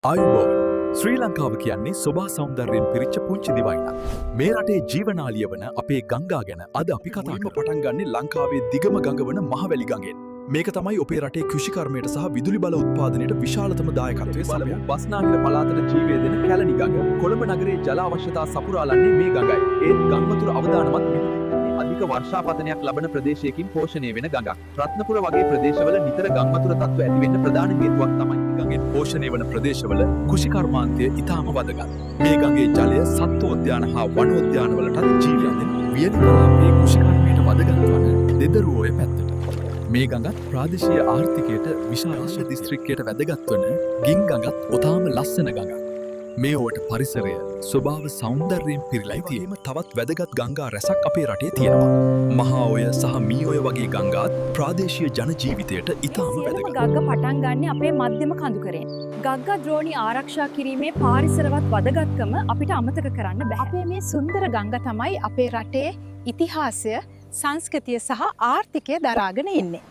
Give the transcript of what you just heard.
ආයුබෝවන් ශ්‍රී ලංකාව කියන්නේ සොබා සෞන්දර්යයෙන් පිරිච්ච පුංචි දිවයිනක්. මේ රටේ ජීවනාලිය වන අපේ ගංගා ගැන අද අපි කතා කරමු. පටන් ගන්නේ ලංකාවේ දිගම ගඟ වන මහවැලි ගඟෙන්. මේක තමයි අපේ රටේ කෘෂිකර්මයට සහ විදුලි බල උත්පාදනයට විශාලතම දායකත්වයේ සමය. බස්නාහිර පළාතට ජීවය දෙන කැලණි ගඟ. කොළඹ නගරයේ ජල අවශ්‍යතා සපුරාලන්නේ මේ ගඟයි. ඒත් ගංවතුර අවදානමත් අධික වර්ෂාපතනයක් ලබන ප්‍රදේශයකින් පෝෂණය වෙන ගඟක්. රත්නපුර වගේ ප්‍රදේශවල නිතර ගංවතුර තත්ත්ව ඇති වෙන්න ප්‍රධාන හේතුවක් තමයි ගඟෙන් පෝෂණය වන ප්‍රදේශවල කෘෂිකර්මාන්තය ඉතාම වැදගත්. මේ ගඟේ ජලය සත්වෝද්‍යාන හා වනෝද්‍යානවලටත් ජීවයන් දෙනවා. වියලි කලාපයේ කෘෂිකර්මයට වැදගත් වන දෙදරුවෝය පැත්තට. මේ ගඟත් ප්‍රාදේශීය ආර්ථිකයට විශාල දිස්ත්‍රික්කයට වැදගත් වන ගින් ගඟත් ඔතාම ලස්සන ගඟක්. මේ ඔවට පරිසරය ස්වභාව සෞන්දර්යයෙන් පිරීලායි තියෙන තවත් වැදගත් ගංගා රැසක් අපේ රටේ තියෙනවා. මහා ඔය සහ මී ඔය වගේ ගංගාත් ප්‍රාදේශීය ජන ජීවිතයට ඉතාම වැදගත්. ගග්ග පටන් ගන්න අපේ මධ්‍යම කඳුකරෙන්. ගග්ගා ද්‍රෝණි ආරක්ෂා කිරීමේ පාරිසරවත් වැදගත්කම අපිට අමතක කරන්න බෑ. අපේ මේ සුන්දර ගංග තමයි අපේ රටේ ඉතිහාසය, සංස්කෘතිය සහ ආර්ථිකය දරාගෙන ඉන්නේ.